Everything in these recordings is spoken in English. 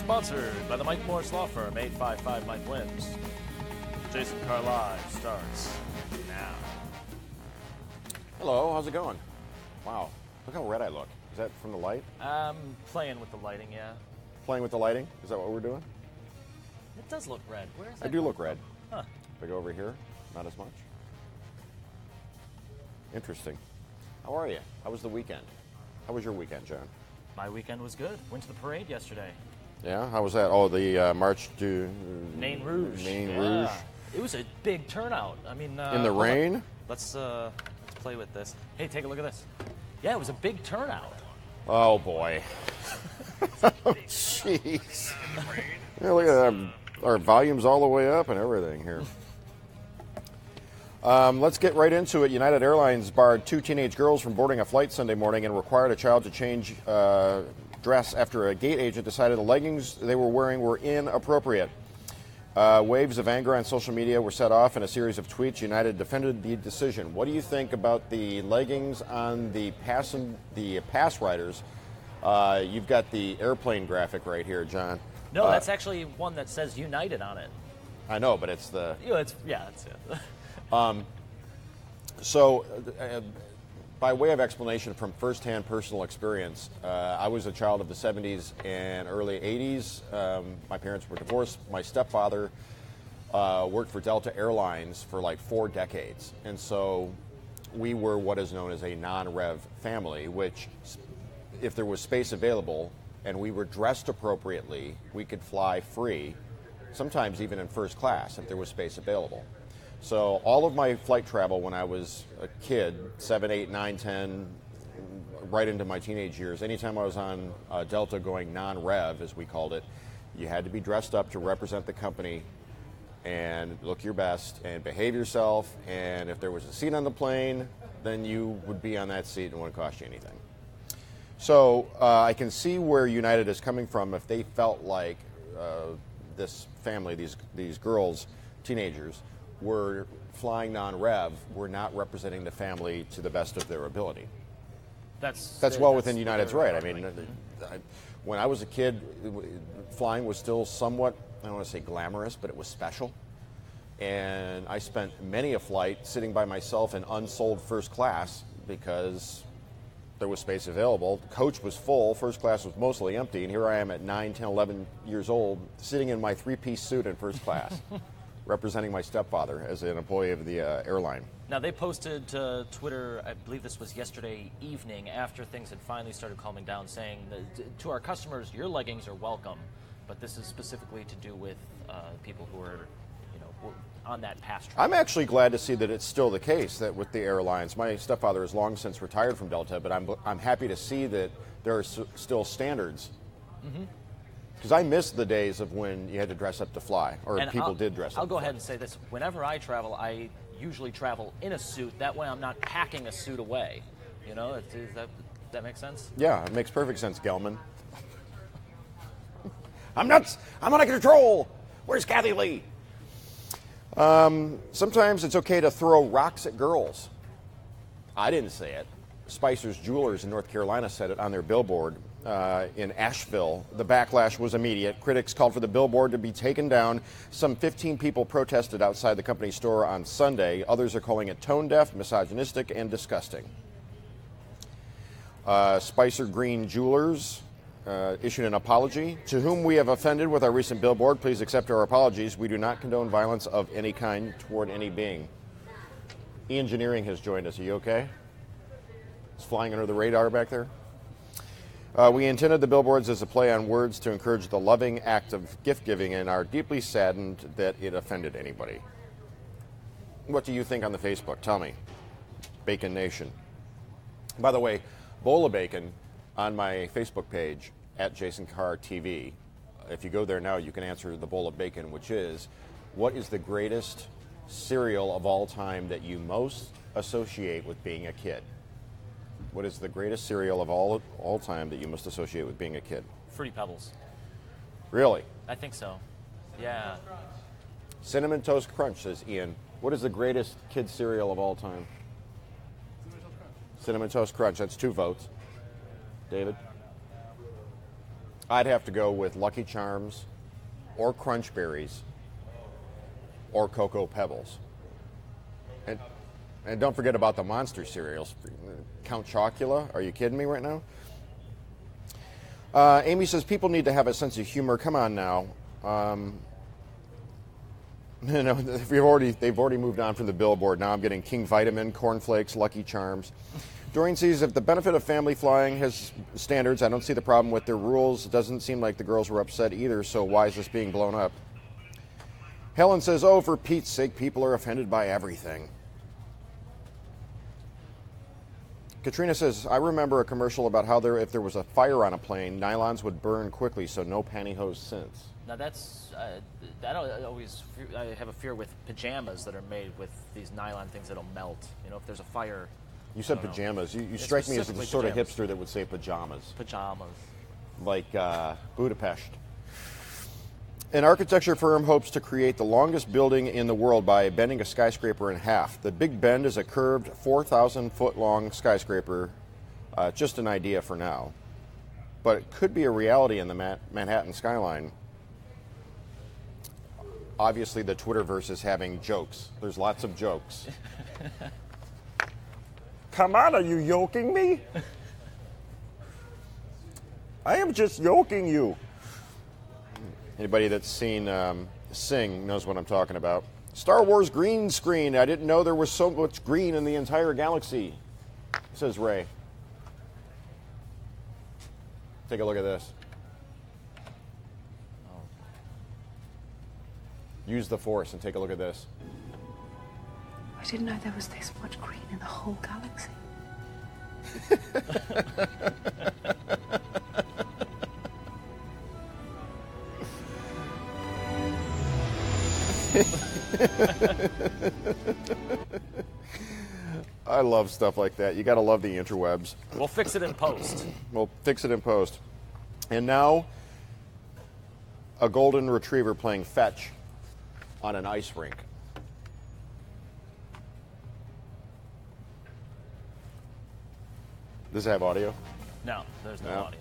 Sponsored by the Mike Morris Law Firm, 855 Mike Wins. Jason Carr Live starts now. Hello, how's it going? Wow, look how red I look. Is that from the light? Playing with the lighting, yeah. Playing with the lighting? Is that what we're doing? It does look red. Where is that? I do look red. Huh. If I go over here, not as much. Interesting. How are you? How was the weekend? How was your weekend, John? My weekend was good. Went to the parade yesterday. Yeah, how was that? Oh, the march to Nain Rouge. Nain Rouge. It was a big turnout. I mean, in the rain. Let's play with this. Hey, take a look at this. Yeah, it was a big turnout. Oh boy. Oh, jeez. Yeah, look at that. Our volume's all the way up and everything here. Let's get right into it. United Airlines barred 2 teenage girls from boarding a flight Sunday morning and required a child to change dress after a gate agent decided the leggings they were wearing were inappropriate. Waves of anger on social media were set off in a series of tweets. United defended the decision. What do you think about the leggings on the pass riders? You've got the airplane graphic right here, John. No, that's actually one that says United on it. I know, but it's the... That's it. By way of explanation from firsthand personal experience, I was a child of the 70s and early 80s. My parents were divorced. My stepfather worked for Delta Airlines for like 4 decades. And so we were what is known as a non-rev family, which if there was space available and we were dressed appropriately, we could fly free, sometimes even in first class if there was space available. So all of my flight travel when I was a kid, 7, 8, 9, 10, right into my teenage years, anytime I was on Delta going non-rev, as we called it, you had to be dressed up to represent the company and look your best and behave yourself. And if there was a seat on the plane, then you would be on that seat and it wouldn't cost you anything. So I can see where United is coming from if they felt like this family, these girls, teenagers, were flying non-rev, were not representing the family to the best of their ability. That's well within United's right. I mean, when I was a kid, flying was still somewhat, I don't want to say glamorous, but it was special. And I spent many a flight sitting by myself in unsold first class because there was space available. The coach was full, first class was mostly empty, and here I am at 9, 10, 11 years old, sitting in my 3-piece suit in first class. Representing my stepfather as an employee of the airline. Now, they posted to Twitter, I believe this was yesterday evening, after things had finally started calming down, saying that, to our customers, your leggings are welcome, but this is specifically to do with people who are, on that pass track. I'm actually glad to see that it's still the case that with the airlines. My stepfather has long since retired from Delta, but I'm happy to see that there are still standards. Mm-hmm. Because I miss the days of when you had to dress up to fly, or and people did dress up. I'll go ahead and say this. Whenever I travel, I usually travel in a suit. That way I'm not packing a suit away. Does that make sense? Yeah, it makes perfect sense, Gelman. I'm nuts. I'm out of control. Where's Kathy Lee? Sometimes it's okay to throw rocks at girls. I didn't say it. Spicer's Jewelers in North Carolina said it on their billboard. In Asheville. The backlash was immediate. Critics called for the billboard to be taken down. Some 15 people protested outside the company store on Sunday. Others are calling it tone-deaf, misogynistic, and disgusting. Spicer Green Jewelers issued an apology. To whom we have offended with our recent billboard, please accept our apologies. We do not condone violence of any kind toward any being. E-Engineering has joined us. Are you okay? It's flying under the radar back there. We intended the billboards as a play on words to encourage the loving act of gift-giving and are deeply saddened that it offended anybody. What do you think on the Facebook? Tell me. Bacon Nation. By the way, bowl of bacon on my Facebook page at Jason Carr TV. If you go there now, you can answer the bowl of bacon, which is, what is the greatest cereal of all time that you most associate with being a kid? What is the greatest cereal of all time that you must associate with being a kid? Fruity Pebbles. Really? I think so. Yeah. Cinnamon Toast Crunch, says Ian. What is the greatest kid cereal of all time? Cinnamon Toast Crunch. That's 2 votes. David? I'd have to go with Lucky Charms, or Crunch Berries, or Cocoa Pebbles. And don't forget about the monster cereals. Count Chocula, are you kidding me right now? Amy says, people need to have a sense of humor. Come on now. They've already moved on from the billboard. Now I'm getting King Vitamin, Corn Flakes, Lucky Charms. Doreen says, if the benefit of family flying has standards, I don't see the problem with their rules. It doesn't seem like the girls were upset either, so why is this being blown up? Helen says, oh, for Pete's sake, people are offended by everything. Katrina says, I remember a commercial about how if there was a fire on a plane, nylons would burn quickly, so no pantyhose since. Now that's, I have a fear with pajamas that are made with these nylon things that'll melt. You know, if there's a fire. You said pajamas. You strike me as the sort of hipster that would say pajamas. Pajamas. Like Budapest. An architecture firm hopes to create the longest building in the world by bending a skyscraper in half. The Big Bend is a curved 4,000-foot-long skyscraper. Just an idea for now. But it could be a reality in the Manhattan skyline. Obviously, the Twitterverse is having jokes. There's lots of jokes. Come on, are you yoking me? I am just yoking you. Anybody that's seen Sing knows what I'm talking about. Star Wars green screen. I didn't know there was so much green in the entire galaxy, says Ray. Take a look at this. Use the Force and take a look at this. I didn't know there was this much green in the whole galaxy. I love stuff like that. You got to love the interwebs. We'll fix it in post. We'll fix it in post. And now, a golden retriever playing fetch on an ice rink. Does it have audio? No, there's no audio.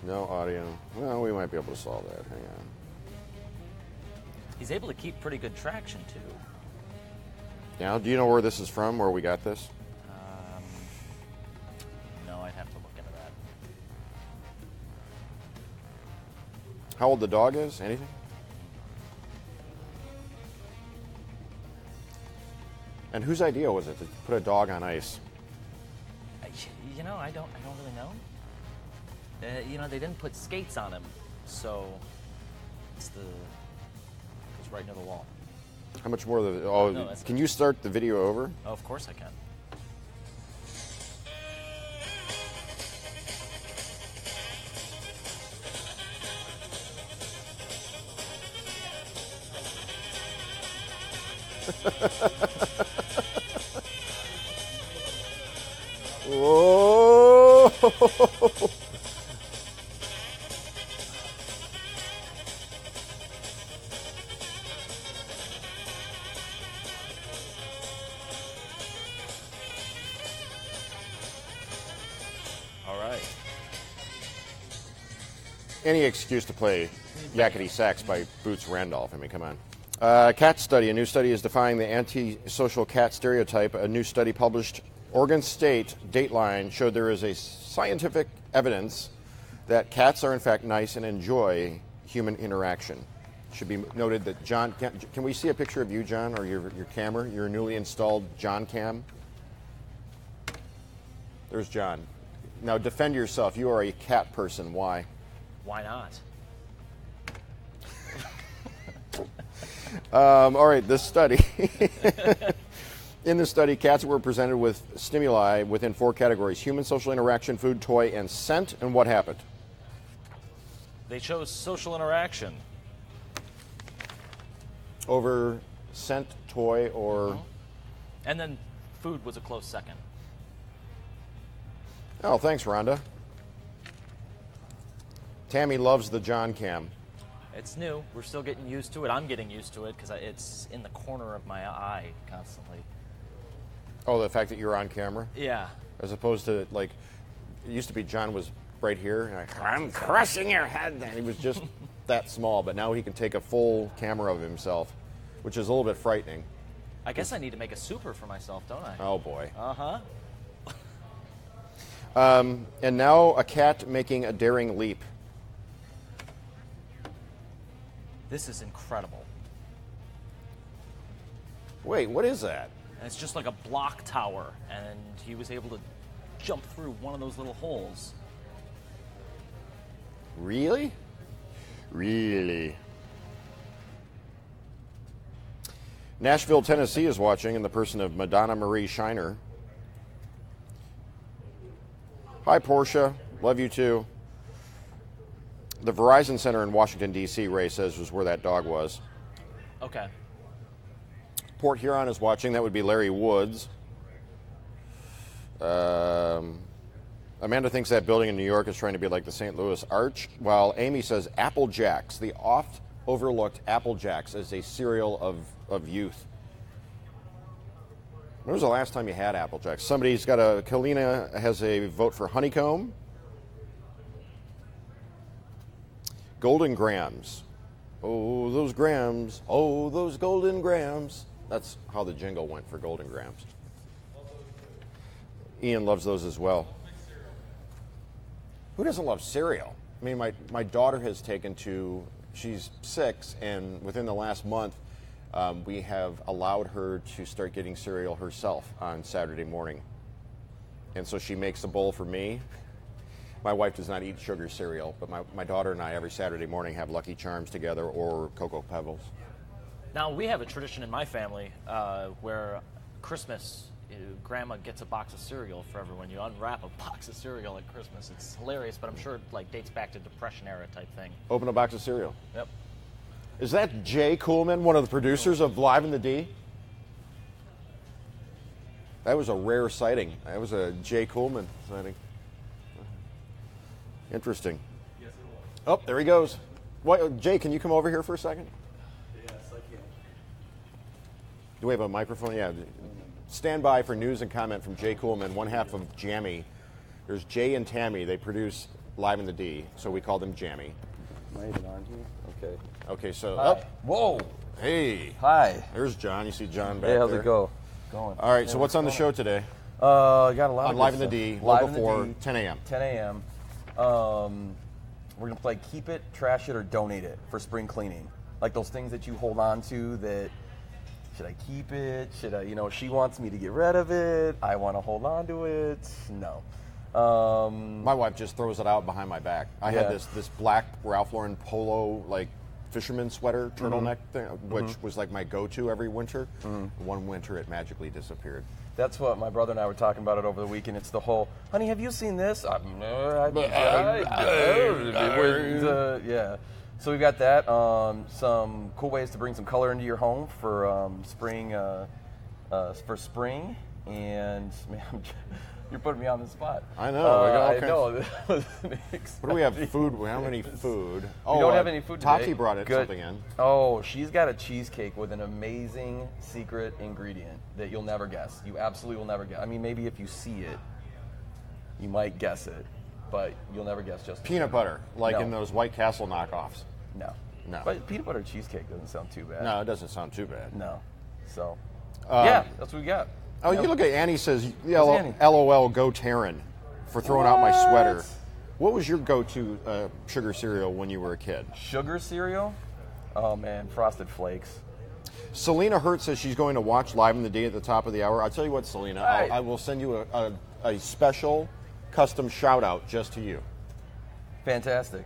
No audio. Well, we might be able to solve that. Hang on. He's able to keep pretty good traction, too. Now, do you know where this is from, where we got this? No, I'd have to look into that. How old the dog is? Anything? And whose idea was it to put a dog on ice? You know, I don't really know. They didn't put skates on him, so it's right near the wall. How much more? Can you start the video over? Oh, of course I can. Whoa! All right. Any excuse to play Yakety Sax by Boots Randolph. I mean, come on. Cat study. A new study is defying the antisocial cat stereotype. A new study published Oregon State, Dateline, showed there is a scientific evidence that cats are in fact nice and enjoy human interaction. It should be noted that John, can we see a picture of you, John, or your camera, your newly installed John Cam? There's John. Now defend yourself. You are a cat person. Why? Why not? All right, this study. In this study, cats were presented with stimuli within 4 categories: human, social interaction, food, toy, and scent. And what happened? They chose social interaction. Over scent, toy, or... And then food was a close second. Oh, thanks, Rhonda. Tammy loves the John Cam. It's new. We're still getting used to it. I'm getting used to it because it's in the corner of my eye constantly. Oh, the fact that you're on camera? Yeah. As opposed to, like, it used to be John was right here. And I'm crushing your head. And he was just that small, but now he can take a full camera of himself, which is a little bit frightening. I guess I need to make a super for myself, don't I? Oh, boy. Uh-huh. And now a cat making a daring leap. This is incredible. Wait, what is that? And it's just like a block tower, and he was able to jump through one of those little holes. Really? Really? Nashville, Tennessee is watching in the person of Madonna Marie Shiner. Hi, Portia. Love you too. The Verizon Center in Washington, D.C., Ray says, was where that dog was. Okay. Port Huron is watching. That would be Larry Woods. Amanda thinks that building in New York is trying to be like the St. Louis Arch, while Amy says Apple Jacks, the oft-overlooked Apple Jacks, as a cereal of youth. When was the last time you had Apple Jacks? Somebody's got Kalina has a vote for Honeycomb. Golden Grams. Oh, those grams. Oh, those golden grams. That's how the jingle went for Golden Grams. Ian loves those as well. Who doesn't love cereal? I mean, my daughter has taken to, she's 6, and within the last month, we have allowed her to start getting cereal herself on Saturday morning. And so she makes a bowl for me. My wife does not eat sugar cereal, but my daughter and I every Saturday morning have Lucky Charms together or Cocoa Pebbles. Now, we have a tradition in my family where Christmas, Grandma gets a box of cereal for everyone. You unwrap a box of cereal at Christmas. It's hilarious, but I'm sure it dates back to Depression era type thing. Open a box of cereal. Yep. Is that Jay Coolman, one of the producers of Live in the D? That was a rare sighting. That was a Jay Coolman sighting. Interesting. Yes, it will. Oh, there he goes. What, Jay, can you come over here for a second? Yes, I can. Do we have a microphone? Yeah. Stand by for news and comment from Jay Coolman, one half of Jammy. There's Jay and Tammy. They produce Live in the D, so we call them Jammy. Am I even on here? Okay. Okay, so Hi. Whoa. Hey. Hi. There's John. You see John back Hey, how's there. it go? Going. All right, so what's on the show today? I got a lot On of Live good in the stuff. D, Live local in the 4, D, 10 a.m. 10 a.m. We're going to play Keep It, Trash It, or Donate It for spring cleaning. Like those things that you hold on to that, should I keep it? Should I, she wants me to get rid of it. I want to hold on to it. No. My wife just throws it out behind my back. I had this black Ralph Lauren polo, like, fisherman sweater, turtleneck thing, which was like my go-to every winter. One winter, it magically disappeared. That's what my brother and I were talking about it over the weekend. It's the whole, honey, have you seen this? Yeah. So we've got that. Some cool ways to bring some color into your home for spring. And man, you're putting me on the spot. I know. I know. What do we have? Food. How many food? We don't have any food today. Tati brought Good. something in. Oh, she's got a cheesecake with an amazing secret ingredient that you'll never guess. You absolutely will never guess. I mean, maybe if you see it, you might guess it, but you'll never guess just Peanut butter, like No. in those White Castle knockoffs. No. No. But peanut butter cheesecake doesn't sound too bad. No, it doesn't sound too bad. No. So, yeah, that's what we got. Oh, Yeah. you look at Annie says, Annie? LOL, go Taryn, for throwing out my sweater. What? What was your go-to sugar cereal when you were a kid? Sugar cereal? Oh, man, Frosted Flakes. Selena Hurt says she's going to watch Live in the D at the top of the hour. I'll tell you what, Selena, Right. I will send you a special custom shout-out just to you. Fantastic.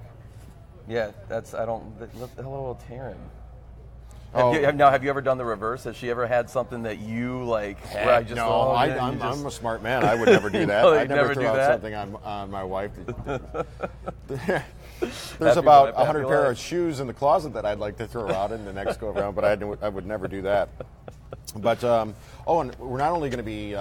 Yeah, hello, Taryn. Oh. Have you ever done the reverse? Has she ever had something that you like? Where I just, No, I'm a smart man. I would never do that. No, I'd you'd never never throw do out that? something on my wife. There's Happy about life, 100 happy pair of life. shoes in the closet that I'd like to throw out in the next go around, but I would never do that. But and we're not only going to be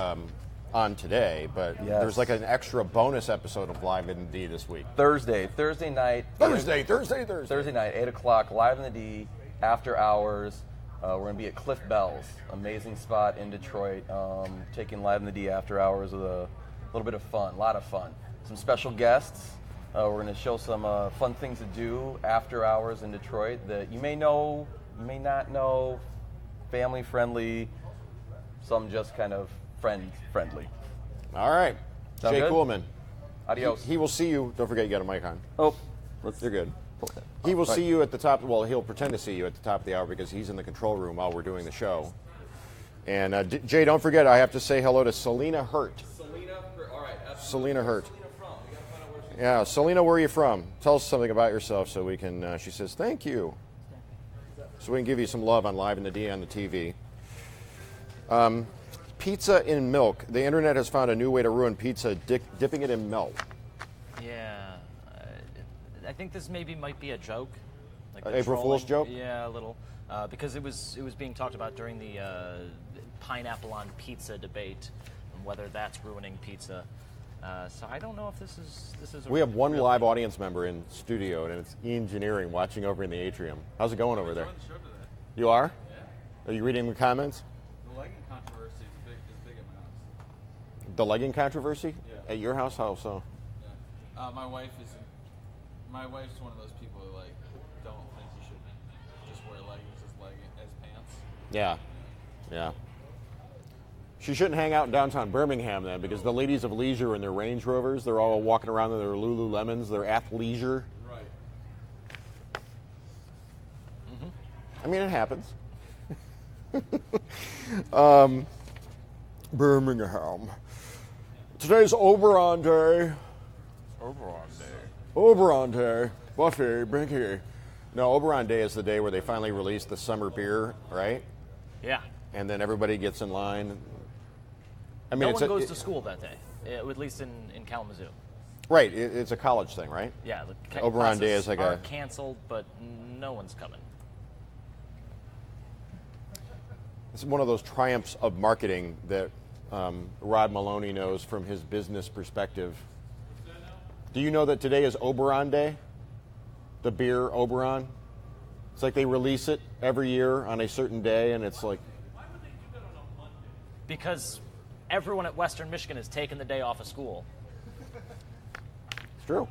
on today, but Yes. there's like an extra bonus episode of Live in the D this week. Thursday night. Thursday. Thursday night, 8 o'clock, Live in the D, after hours. We're going to be at Cliff Bell's, amazing spot in Detroit, taking Live in the D after hours with a little bit of fun, a lot of fun. Some special guests, We're going to show some fun things to do after hours in Detroit that you may know, you may not know, family friendly, some just kind of friendly. All right. Sound Jay good? Kuhlman. Adios. He will see you. Don't forget you got a mic on. Oh, You're good. He will see you at the top. Well, he'll pretend to see you at the top of the hour because he's in the control room while we're doing the show. And Jay, don't forget, I have to say hello to Selena Hurt. All right. Selena Hurt. Yeah, Selena, where are you from? Tell us something about yourself so we can. She says, "Thank you." So we can give you some love on Live in the D on the TV. Pizza in milk. The internet has found a new way to ruin pizza, dipping it in milk. Yeah. I think this might be a joke. Like An April Fool's joke? Yeah, a little. Because it was being talked about during the pineapple on pizza debate, and whether that's ruining pizza. So I don't know if this is. We have one live audience member in studio, and it's Engineering watching over in the atrium. How's it going over there? Enjoying the show today. You are? Yeah. Are you reading the comments? The legging controversy is big at my house. The legging controversy? Yeah. At your house? How so? Yeah. My wife's one of those people who don't think you should just wear leggings as pants. Yeah. Yeah. She shouldn't hang out in downtown Birmingham then, because the ladies of leisure in their Range Rovers, they're all walking around in their Lululemons, their athleisure. Right. I mean, it happens. Birmingham. Today's Oberon Day. Oberon Day. Buffy, bring here. No, Oberon Day is the day where they finally release the summer beer, right? Yeah. And then everybody gets in line. I mean, No one goes to school that day, at least in Kalamazoo. Right, it's a college thing, right? Yeah. The Oberon Day classes is like are a- canceled, but no one's coming. It's one of those triumphs of marketing that Rod Maloney knows from his business perspective. Do you know that today is Oberon Day? The beer Oberon? It's like they release it every year on a certain day, and it's like... Because everyone at Western Michigan has taken the day off of school. It's true.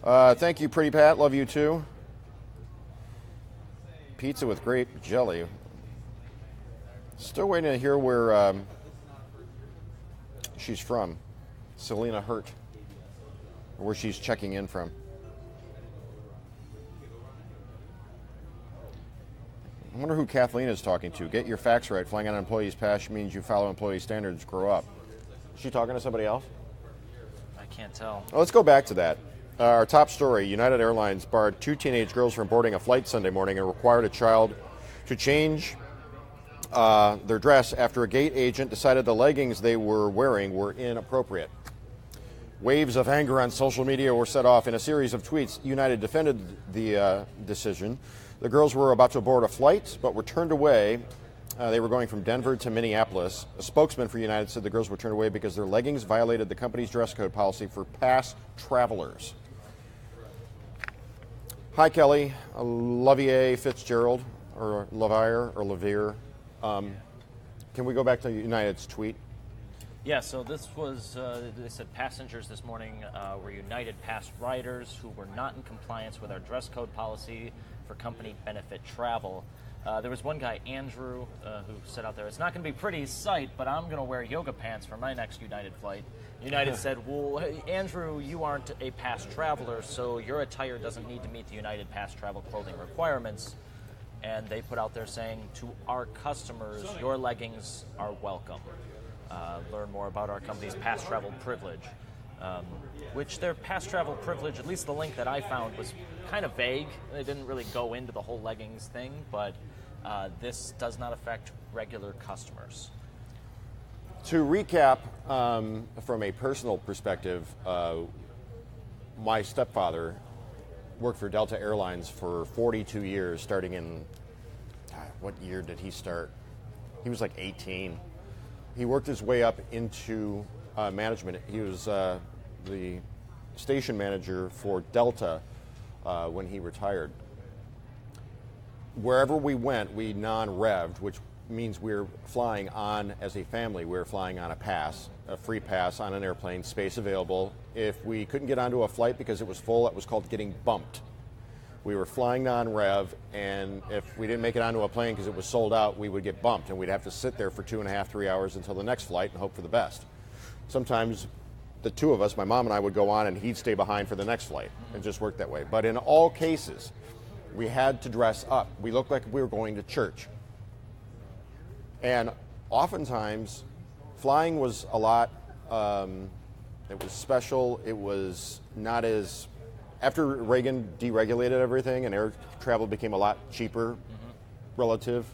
Thank you, Pretty Pat. Love you too. Pizza with grape jelly. Still waiting to hear where she's from. Selena Hurt. Where she's checking in from. I wonder who Kathleen is talking to. Get your facts right. Flying on an employee's pass means you follow employee standards. Grow up. Is she talking to somebody else? I can't tell. Well, let's go back to that. Our top story, United Airlines barred 2 teenage girls from boarding a flight Sunday morning and required a child to change their dress after a gate agent decided the leggings they were wearing were inappropriate. Waves of anger on social media were set off in a series of tweets. United defended the decision. The girls were about to board a flight, but were turned away. They were going from Denver to Minneapolis. A spokesman for United said the girls were turned away because their leggings violated the company's dress code policy for past travelers. Hi, Kelly. Lavier Fitzgerald, or Lavier, or Lavier. Can we go back to United's tweet? Yeah, so this was, they said passengers this morning were United Pass riders who were not in compliance with our dress code policy for company benefit travel. There was one guy, Andrew, who said out there, "It's not going to be a pretty sight, but I'm going to wear yoga pants for my next United flight." United said, "Well, hey, Andrew, you aren't a past traveler, so your attire doesn't need to meet the United Past Travel clothing requirements." And they put out there saying, "To our customers, your leggings are welcome." Learn more about our company's past travel privilege. Which their past travel privilege, at least the link that I found, was kind of vague. They didn't really go into the whole leggings thing, but this does not affect regular customers. To recap, from a personal perspective, my stepfather worked for Delta Airlines for 42 years, starting in, what year did he start? He was like 18. He worked his way up into management. He was the station manager for Delta when he retired. Wherever we went, we non-revved, which means we're flying on, as a family, we're flying on a free pass on an airplane, space available. If we couldn't get onto a flight because it was full, that was called getting bumped. We were flying non-rev, and if we didn't make it onto a plane because it was sold out, we would get bumped, and we'd have to sit there for 2.5, 3 hours until the next flight and hope for the best. Sometimes the two of us, my mom and I, would go on, and he'd stay behind for the next flight. It just worked that way. But in all cases, we had to dress up. We looked like we were going to church. And oftentimes, flying was a lot, it was special. It was not as, after Reagan deregulated everything and air travel became a lot cheaper relative,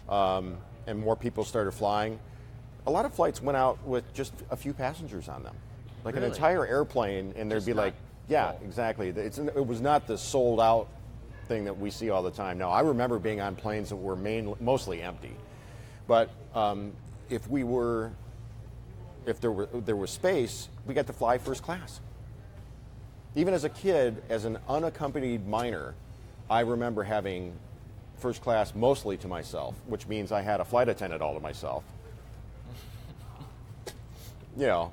and more people started flying, a lot of flights went out with just a few passengers on them. Like Really? an entire airplane, and there'd Just be not like, yeah, full. exactly. It was not the sold out thing that we see all the time. Now, I remember being on planes that were mostly empty. But if there was space, we got to fly first class. Even as a kid, as an unaccompanied minor, I remember having first class mostly to myself, which means I had a flight attendant all to myself. You know,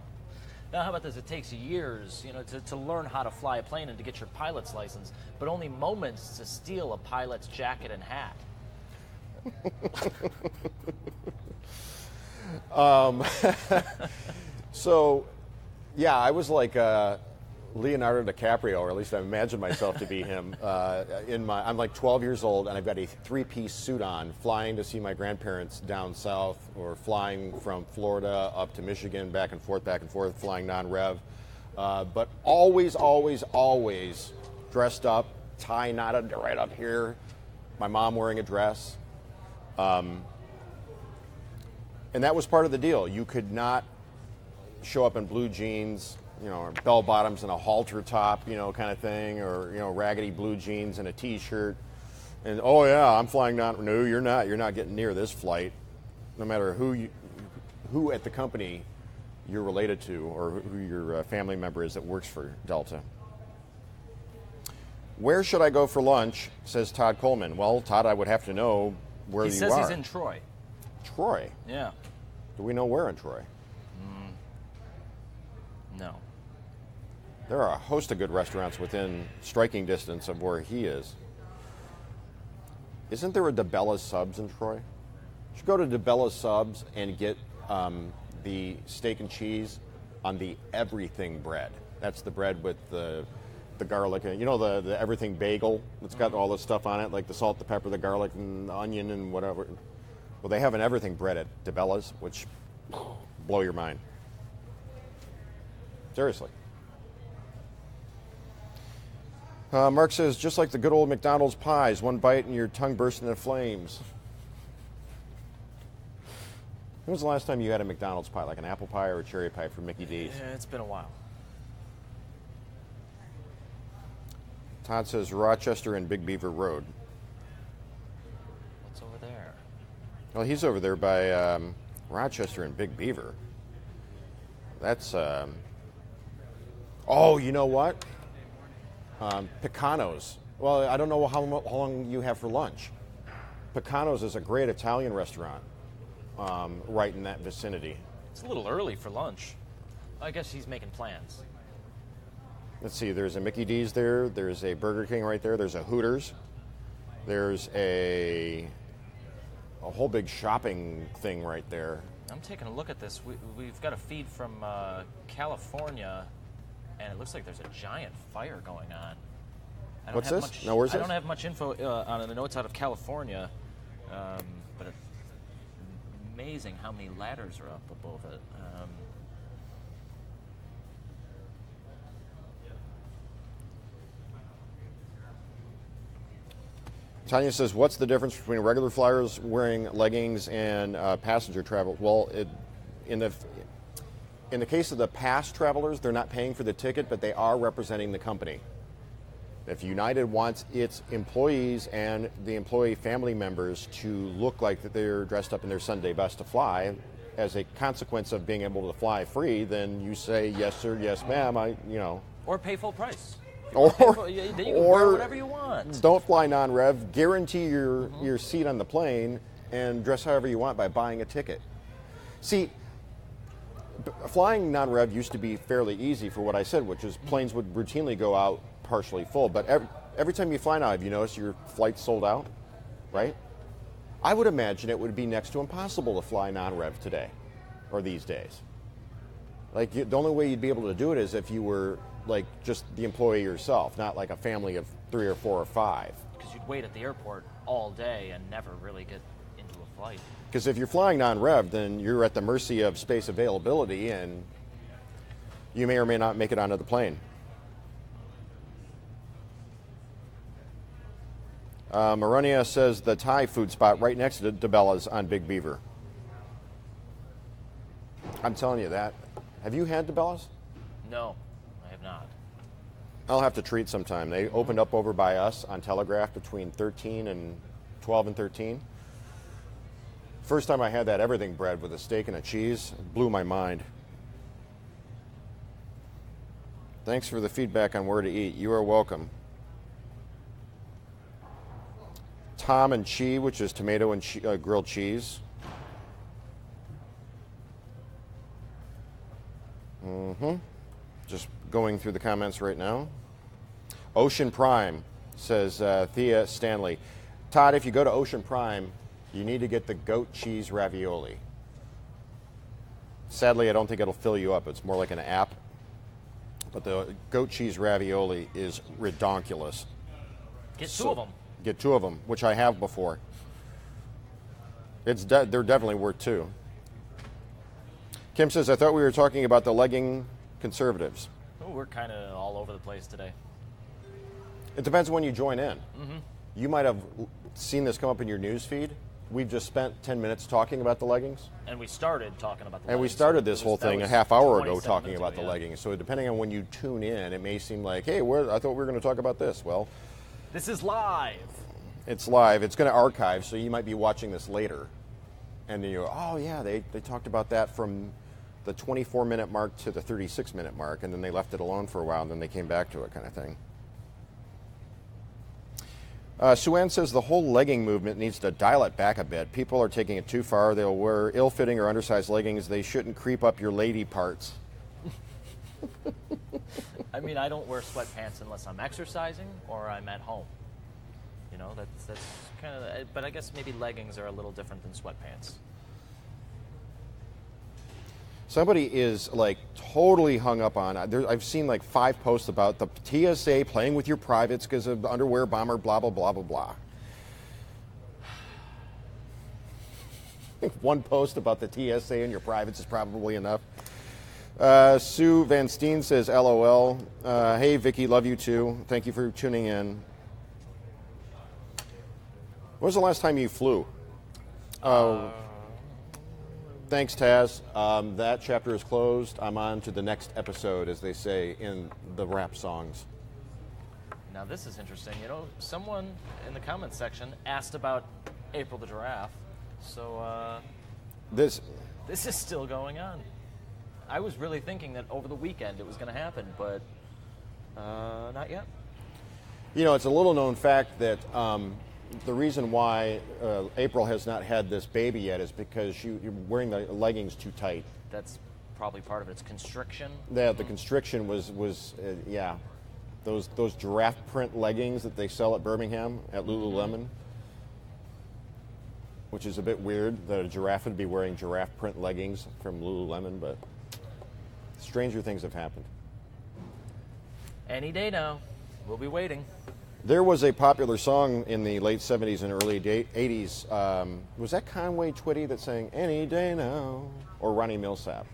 Now, how about this? It takes years, to learn how to fly a plane and to get your pilot's license, but only moments to steal a pilot's jacket and hat. So, yeah, I was like Leonardo DiCaprio, or at least I imagined myself to be him. I'm like 12 years old, and I've got a 3-piece suit on, flying to see my grandparents down south, or flying from Florida up to Michigan, back and forth, flying non-rev. But always, always, always dressed up, tie knotted right up here. My mom wearing a dress. And that was part of the deal. You could not show up in blue jeans, or bell bottoms and a halter top, kind of thing, or, raggedy blue jeans and a t-shirt. And, oh yeah, I'm flying down. No, you're not. You're not getting near this flight. No matter who at the company you're related to, or who your family member is that works for Delta. Where should I go for lunch, says Todd Coleman. Well, Todd, I would have to know where He you says are. he's in Troy. Troy. Yeah. Do we know where in Troy? No. There are a host of good restaurants within striking distance of where he is. Isn't there a DeBella's Subs in Troy? You should go to DeBella's Subs and get the steak and cheese on the everything bread. That's the bread with the garlic, and the everything bagel that's got all this stuff on it, like the salt, the pepper, the garlic, and the onion, and whatever. Well, they have an everything bread at DeBella's, which blow your mind. Seriously. Mark says, just like the good old McDonald's pies, one bite and your tongue bursts into flames. When was the last time you had a McDonald's pie, like an apple pie or a cherry pie from Mickey D's? Yeah, it's been a while. Todd says Rochester and Big Beaver Road. What's over there? Well, he's over there by Rochester and Big Beaver. That's, oh, you know what? Picano's. Well, I don't know how long you have for lunch. Picano's is a great Italian restaurant right in that vicinity. It's a little early for lunch. I guess he's making plans. Let's see, there's a Mickey D's there, there's a Burger King right there, there's a Hooters, there's a whole big shopping thing right there. I'm taking a look at this. We've got a feed from California, and it looks like there's a giant fire going on. I don't What's have this? Much, No, where's I this? don't have much info on the notes out of California, but it's amazing how many ladders are up above it. Tanya says, what's the difference between regular flyers wearing leggings and passenger travel? Well, in the case of the past travelers, they're not paying for the ticket, but they are representing the company. If United wants its employees and the employee family members to look like that they're dressed up in their Sunday best to fly, as a consequence of being able to fly free, then you say, yes, sir, yes, ma'am, Or pay full price. Or, Then you can wear whatever you want. Don't fly non-rev. Guarantee your seat on the plane, and dress however you want by buying a ticket. See, flying non-rev used to be fairly easy for what I said, which is planes would routinely go out partially full. But every time you fly now, have you noticed your flight's sold out, right? I would imagine it would be next to impossible to fly non-rev today or these days. Like, the only way you'd be able to do it is if you were like just the employee yourself, not like a family of 3 or 4 or 5. Because you'd wait at the airport all day and never really get into a flight. Because if you're flying non-rev, then you're at the mercy of space availability, and you may or may not make it onto the plane. Maronia says the Thai food spot right next to DeBella's on Big Beaver. I'm telling you that. Have you had DeBella's? No, I have not. I'll have to treat sometime. They opened up over by us on Telegraph between 12 and 13. First time I had that everything bread with a steak and a cheese, it blew my mind. Thanks for the feedback on where to eat. You are welcome. Tom and Chi, which is tomato and grilled cheese. Just going through the comments right now. Ocean Prime says, Thea Stanley. Todd, if you go to Ocean Prime, you need to get the goat cheese ravioli. Sadly, I don't think it'll fill you up. It's more like an app. But the goat cheese ravioli is redonkulous. Get 2 of them. Get 2 of them, which I have before. They're definitely worth 2. Kim says, I thought we were talking about the legging conservatives. Oh, we're kind of all over the place today. It depends when you join in. You might have seen this come up in your news feed. We've just spent 10 minutes talking about the leggings. And we started talking about the leggings. And we started this whole thing a half hour ago 27 talking minutes about ago, the yeah. leggings. So depending on when you tune in, it may seem like, hey, I thought we were going to talk about this. Well, This is live. it's live. It's going to archive, so you might be watching this later. And then you go, oh, yeah, they talked about that from the 24-minute mark to the 36-minute mark, and then they left it alone for a while, and then they came back to it kind of thing. Sue-Ann says the whole legging movement needs to dial it back a bit. People are taking it too far. They'll wear ill-fitting or undersized leggings. They shouldn't creep up your lady parts. I mean, I don't wear sweatpants unless I'm exercising or I'm at home. You know, that's kind of. But I guess maybe leggings are a little different than sweatpants. Somebody is like totally hung up on. I've seen like 5 posts about the TSA playing with your privates because of the underwear bomber, blah blah blah blah blah. I think 1 post about the TSA and your privates is probably enough. Sue Van Steen says, "LOL." Hey Vicky, love you too. Thank you for tuning in. When was the last time you flew? Thanks, Taz. That chapter is closed. I'm on to the next episode, as they say in the rap songs. Now this is interesting. You know, someone in the comments section asked about April the Giraffe. So This, this is still going on. I was really thinking that over the weekend it was going to happen, but not yet. you know, it's a little known fact that the reason why April has not had this baby yet is because you're wearing the leggings too tight. That's probably part of it. It's constriction. Yeah, the constriction was yeah, those giraffe print leggings that they sell at Birmingham at Lululemon, which is a bit weird that a giraffe would be wearing giraffe print leggings from Lululemon, but stranger things have happened. Any day now. We'll be waiting. There was a popular song in the late 70s and early 80s. Was that Conway Twitty that sang Any Day Now? Or Ronnie Millsap?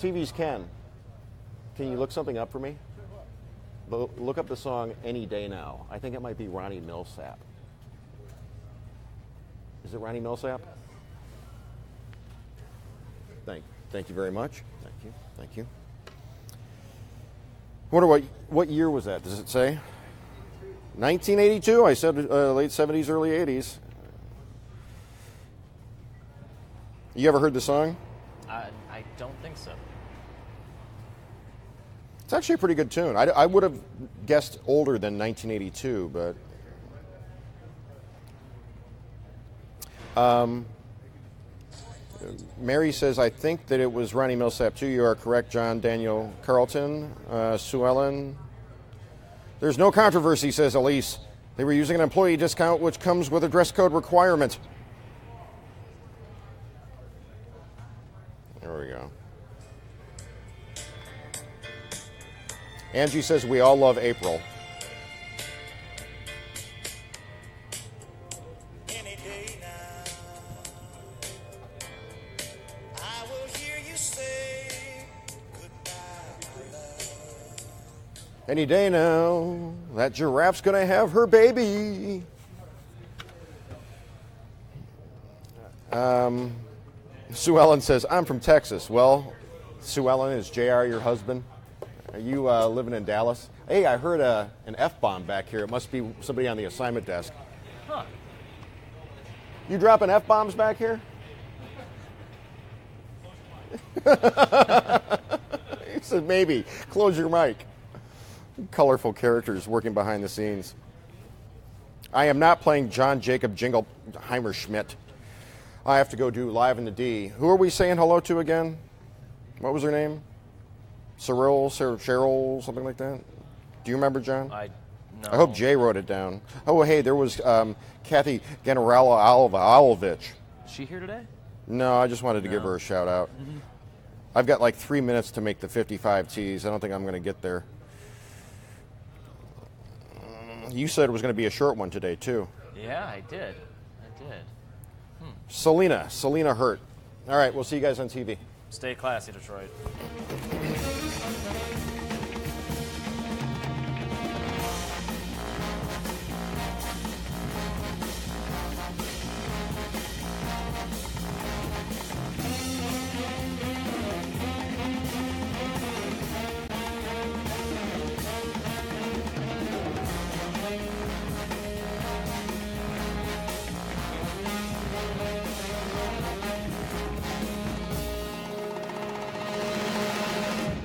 TV's Ken. Can you look something up for me? Look up the song Any Day Now. I think it might be Ronnie Millsap. Is it Ronnie Millsap? Thank you very much. Thank you. Wonder what year was that? Does it say? 1982. I said late 70s, early 80s. You ever heard the song? I don't think so. It's actually a pretty good tune. I would have guessed older than 1982, but Mary says, I think that it was Ronnie Millsap too. You are correct, John. Daniel Carlton, Sue Ellen. There's no controversy, says Elise. They were using an employee discount, which comes with a dress code requirement. There we go. Angie says, we all love April. Any day now, I will hear you say goodbye, my love. Any day now, that giraffe's gonna have her baby. Sue Ellen says, I'm from Texas. Well, Sue Ellen, is JR your husband? Are you living in Dallas? Hey, I heard an F-bomb back here. It must be somebody on the assignment desk. Huh. You dropping F-bombs back here? He said, maybe. Close your mic. Colorful characters working behind the scenes. I am not playing John Jacob Jingleheimer Schmidt. I have to go do Live in the D. Who are we saying hello to again? What was her name? Cheryl, something like that? Do you remember, John? No. I hope Jay wrote it down. Oh, hey, there was Kathy Generala-Alovich. Is she here today? No, I just wanted to give her a shout out. Mm-hmm. I've got like 3 minutes to make the 55 tees. I don't think I'm going to get there. You said it was going to be a short one today, too. Yeah, I did. Selena Hurt. All right, we'll see you guys on TV. Stay classy, Detroit.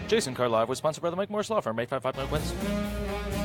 Jason Carr Live was sponsored by the Mike Morris Law Firm, 855 Mike Wins.